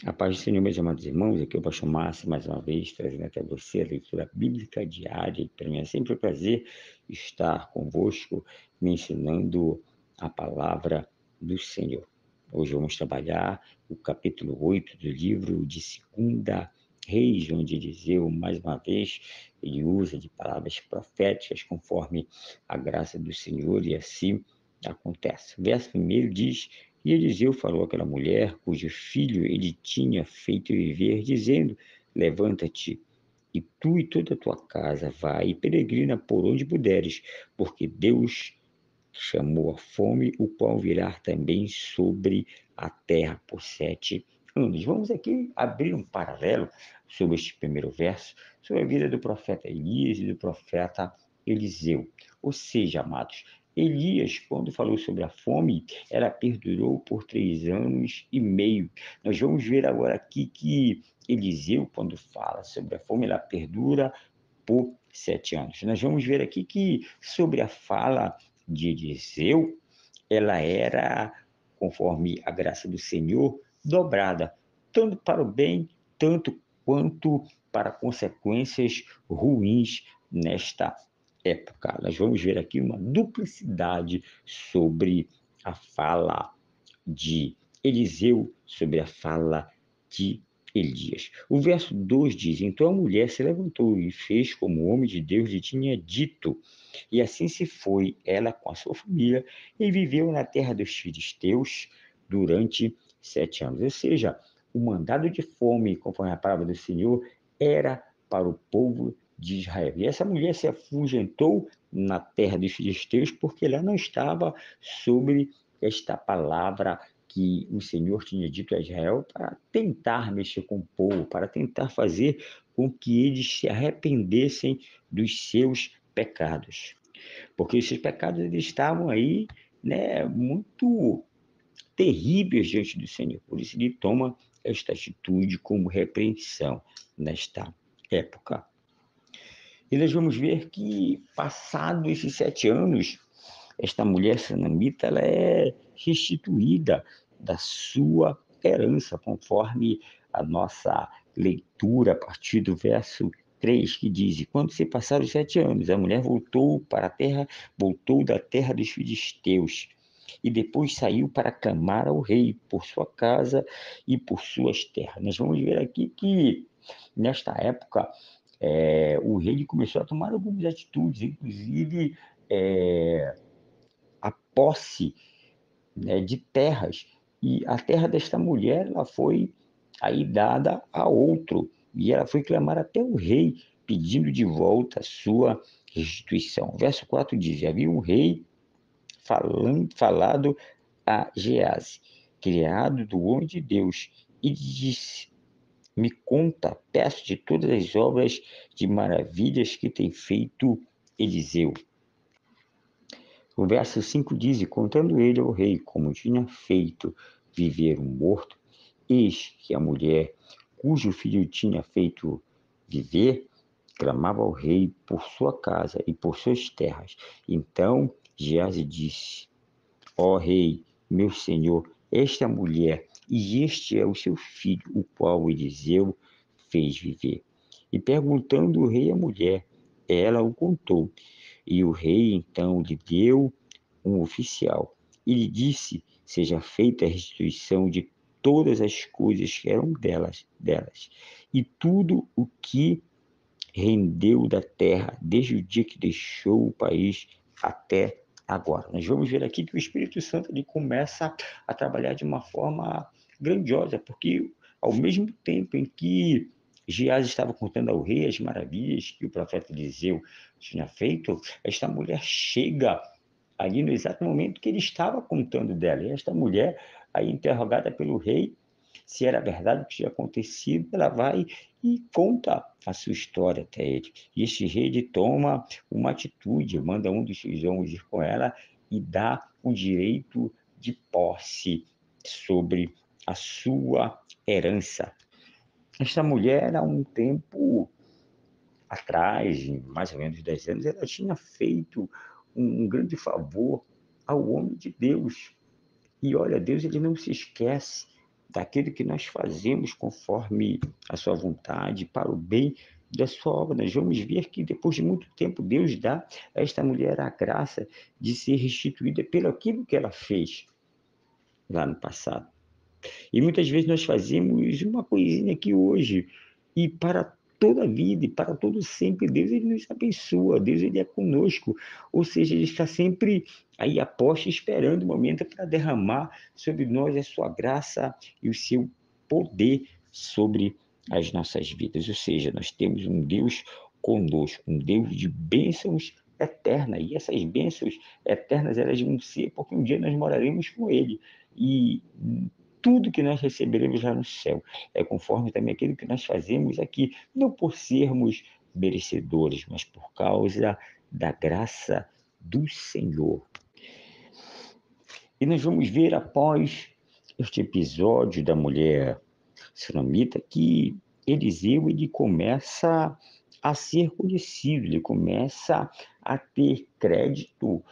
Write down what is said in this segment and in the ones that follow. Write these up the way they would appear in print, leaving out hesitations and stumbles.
A paz do Senhor, meus amados irmãos, aqui é o pastor Márcio, mais uma vez, trazendo até você a leitura bíblica diária. E para mim é sempre um prazer estar convosco, me ensinando a palavra do Senhor. Hoje vamos trabalhar o capítulo 8 do livro de Segunda Reis, onde Eliseu, mais uma vez, ele usa de palavras proféticas conforme a graça do Senhor, e assim acontece. O verso primeiro diz: e Eliseu falou àquela mulher, cujo filho ele tinha feito viver, dizendo: levanta-te, e tu e toda a tua casa vai e peregrina por onde puderes, porque Deus chamou a fome, o qual virá também sobre a terra por 7 anos. Vamos aqui abrir um paralelo sobre este primeiro verso, sobre a vida do profeta Elias e do profeta Eliseu. Ou seja, amados, Elias, quando falou sobre a fome, ela perdurou por 3 anos e meio. Nós vamos ver agora aqui que Eliseu, quando fala sobre a fome, ela perdura por 7 anos. Nós vamos ver aqui que sobre a fala de Eliseu, ela era, conforme a graça do Senhor, dobrada, tanto para o bem, tanto quanto para consequências ruins nesta época. Nós vamos ver aqui uma duplicidade sobre a fala de Eliseu, sobre a fala de Elias. O verso 2 diz: então a mulher se levantou e fez como o homem de Deus lhe tinha dito. E assim se foi ela com a sua família e viveu na terra dos filisteus durante 7 anos. Ou seja, o mandado de fome, conforme a palavra do Senhor, era para o povo de Israel. E essa mulher se afugentou na terra dos filisteus porque ela não estava sobre esta palavra que o Senhor tinha dito a Israel para tentar mexer com o povo, para tentar fazer com que eles se arrependessem dos seus pecados. Porque esses pecados eles estavam aí, né, muito terríveis diante do Senhor. Por isso ele toma esta atitude como repreensão nesta época. E nós vamos ver que, passados esses 7 anos, esta mulher sunamita ela é restituída da sua herança, conforme a nossa leitura a partir do verso 3, que diz: e quando se passaram os 7 anos, a mulher voltou para a terra, voltou da terra dos filisteus, e depois saiu para clamar ao rei por sua casa e por suas terras. Nós vamos ver aqui que, nesta época, o rei começou a tomar algumas atitudes, inclusive a posse, né, de terras. E a terra desta mulher ela foi aí dada a outro. E ela foi clamar até o rei, pedindo de volta a sua restituição. Verso 4 diz: havia um rei falado a Gease, criado do homem de Deus, e disse: me conta, peço, de todas as obras de maravilhas que tem feito Eliseu. O verso 5 diz: e contando ele ao rei como tinha feito viver um morto, eis que a mulher, cujo filho tinha feito viver, clamava ao rei por sua casa e por suas terras. Então Geazi disse: ó rei, meu senhor, esta mulher, e este é o seu filho, o qual Eliseu fez viver. E perguntando o rei à mulher, ela o contou. E o rei então lhe deu um oficial e lhe disse: seja feita a restituição de todas as coisas que eram delas, e tudo o que rendeu da terra desde o dia que deixou o país até agora. Nós vamos ver aqui que o Espírito Santo ele começa a trabalhar de uma forma grandiosa, porque ao mesmo tempo em que Geazi estava contando ao rei as maravilhas que o profeta Eliseu tinha feito, esta mulher chega ali no exato momento que ele estava contando dela. E esta mulher, aí interrogada pelo rei, se era verdade o que tinha acontecido, ela vai e conta a sua história até ele. E este rei ele toma uma atitude, manda um dos seus homens ir com ela e dá o direito de posse sobre a sua herança. Esta mulher, há um tempo atrás, em mais ou menos 10 anos, ela tinha feito um grande favor ao homem de Deus. E olha, Deus ele não se esquece daquilo que nós fazemos conforme a sua vontade, para o bem da sua obra. Nós vamos ver que depois de muito tempo Deus dá a esta mulher a graça de ser restituída pelo aquilo que ela fez lá no passado. E muitas vezes nós fazemos uma coisinha aqui hoje, e para toda a vida, e para todo sempre, Deus ele nos abençoa, Deus ele é conosco, ou seja, ele está sempre aí a posto, esperando o momento para derramar sobre nós a sua graça e o seu poder sobre as nossas vidas. Ou seja, nós temos um Deus conosco, um Deus de bênçãos eternas, e essas bênçãos eternas elas vão ser porque um dia nós moraremos com ele, e tudo que nós receberemos lá no céu é conforme também aquilo que nós fazemos aqui, não por sermos merecedores, mas por causa da graça do Senhor. E nós vamos ver após este episódio da mulher sunamita que Eliseu ele começa a ser conhecido, ele começa a ter crédito,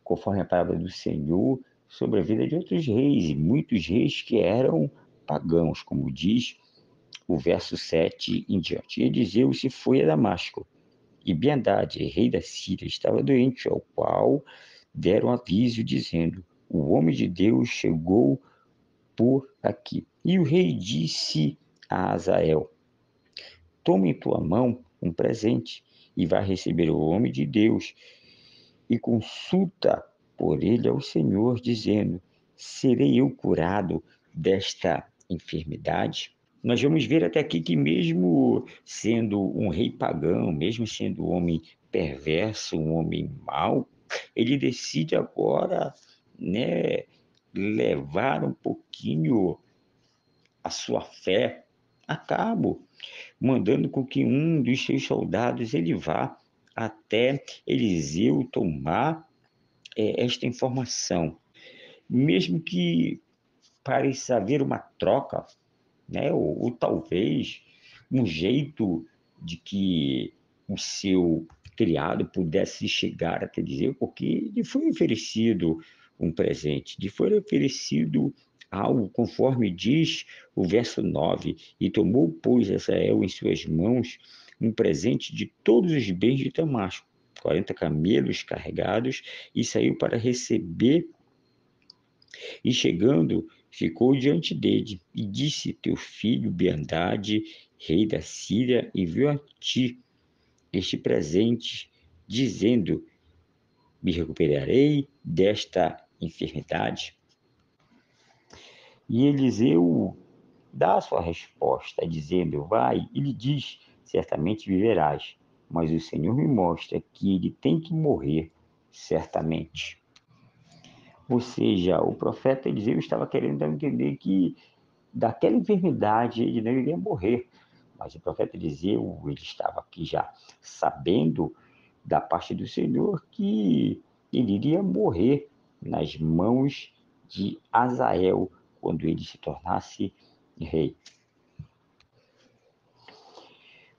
conforme a palavra do Senhor, sobre a vida de outros reis, e muitos reis que eram pagãos, como diz o verso 7 em diante. E Eliseu se foi a Damasco, e Ben-Hadad, rei da Síria, estava doente, ao qual deram aviso, dizendo: o homem de Deus chegou por aqui. E o rei disse a Azael: toma em tua mão um presente, e vai receber o homem de Deus, e consulta por ele ao Senhor, dizendo: serei eu curado desta enfermidade? Nós vamos ver até aqui que, mesmo sendo um rei pagão, mesmo sendo um homem perverso, um homem mau, ele decide agora, né, levar um pouquinho a sua fé a cabo, mandando com que um dos seus soldados ele vá até Eliseu tomar esta informação, mesmo que pareça haver uma troca, né? Ou talvez um jeito de que o seu criado pudesse chegar até dizer, porque lhe foi oferecido um presente, lhe foi oferecido algo, conforme diz o verso 9, e tomou, pois, Azael em suas mãos um presente de todos os bens de Damasco, 40 camelos carregados, e saiu para receber, e chegando, ficou diante dele, e disse: teu filho Ben-Hadad, rei da Síria, enviou a ti este presente, dizendo: me recuperarei desta enfermidade? E Eliseu dá a sua resposta, dizendo: vai, e lhe diz: certamente viverás, mas o Senhor me mostra que ele tem que morrer, certamente. Ou seja, o profeta Eliseu estava querendo dar a entender que daquela enfermidade ele não iria morrer. Mas o profeta Eliseu, ele estava aqui já sabendo da parte do Senhor que ele iria morrer nas mãos de Azael quando ele se tornasse rei.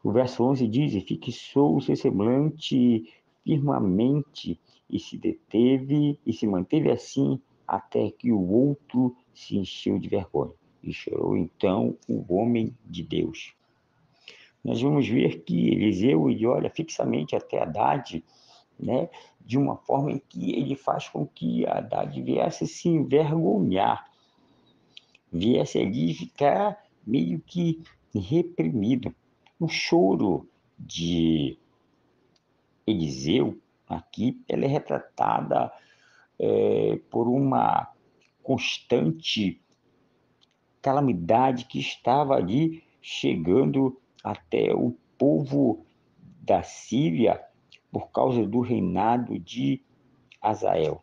O verso 11 diz: e fixou o seu semblante firmemente, e se deteve, e se manteve assim, até que o outro se encheu de vergonha. E chorou então o homem de Deus. Nós vamos ver que Eliseu ele olha fixamente até Haddad, né, de uma forma em que ele faz com que Haddad viesse se envergonhar, viesse ali ficar meio que reprimido. O choro de Eliseu aqui ela é retratada por uma constante calamidade que estava ali chegando até o povo da Síria por causa do reinado de Azael.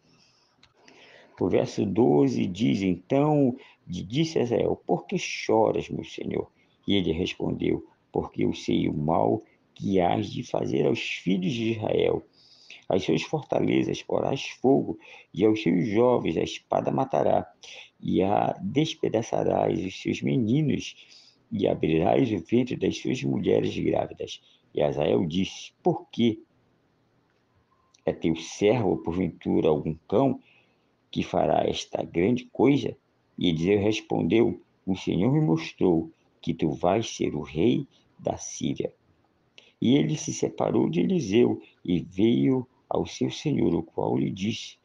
O verso 12 diz: então disse Azael: por que choras, meu senhor? E ele respondeu: porque eu sei o mal que hás de fazer aos filhos de Israel. As suas fortalezas porás fogo, e aos seus jovens a espada matará, e a despedaçarás os seus meninos, e abrirás o ventre das suas mulheres grávidas. E Azael disse: por que é teu servo, porventura, algum cão que fará esta grande coisa? E Eliseu respondeu: o Senhor me mostrou que tu vais ser o rei da Síria. E ele se separou de Eliseu e veio ao seu senhor, o qual lhe disse: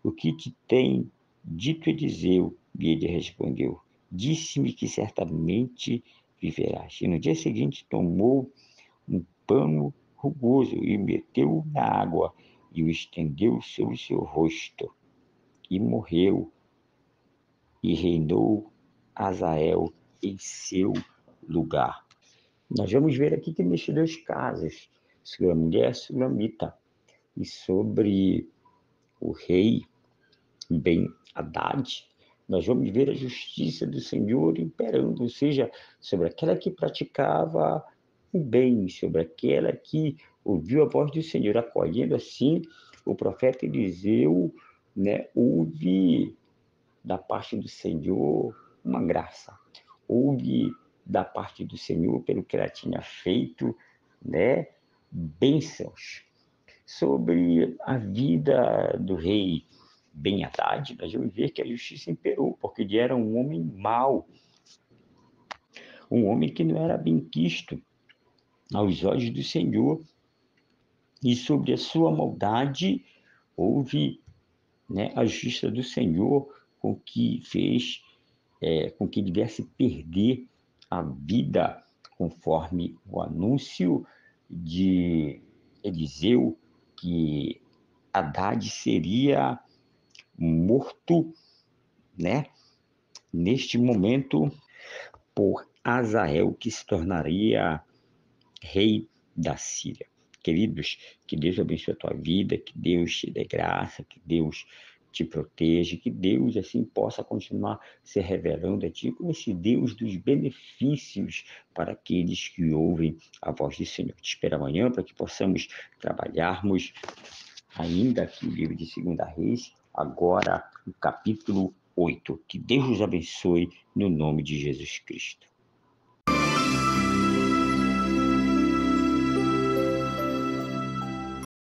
O que te tem dito Eliseu? E ele respondeu: Disse-me que certamente viverás. E no dia seguinte tomou um pano rugoso e meteu-o na água e o estendeu sobre o seu rosto. E morreu, e reinou Azael em seu lugar. Nós vamos ver aqui que nestes dois casos, sobre a mulher sulamita e sobre o rei Ben-Hadad, nós vamos ver a justiça do Senhor imperando, ou seja, sobre aquela que praticava o bem, sobre aquela que ouviu a voz do Senhor, acolhendo assim o profeta Eliseu, né, houve da parte do Senhor uma graça, houve da parte do Senhor, pelo que ela tinha feito, né, bênçãos sobre a vida do rei Ben-Hadad. Nós vamos ver que a justiça imperou, porque ele era um homem mau, um homem que não era bem quisto aos olhos do Senhor, e sobre a sua maldade houve, né, a justiça do Senhor com que fez com que ele viesse perder a vida, conforme o anúncio de Eliseu, que Haddad seria morto, né, neste momento, por Azael, que se tornaria rei da Síria. Queridos, que Deus abençoe a tua vida, que Deus te dê graça, que Deus te proteja, que Deus assim possa continuar se revelando a ti como esse Deus dos benefícios para aqueles que ouvem a voz do Senhor. Te espero amanhã para que possamos trabalharmos ainda aqui o livro de 2 Reis, agora o capítulo 8. Que Deus os abençoe no nome de Jesus Cristo.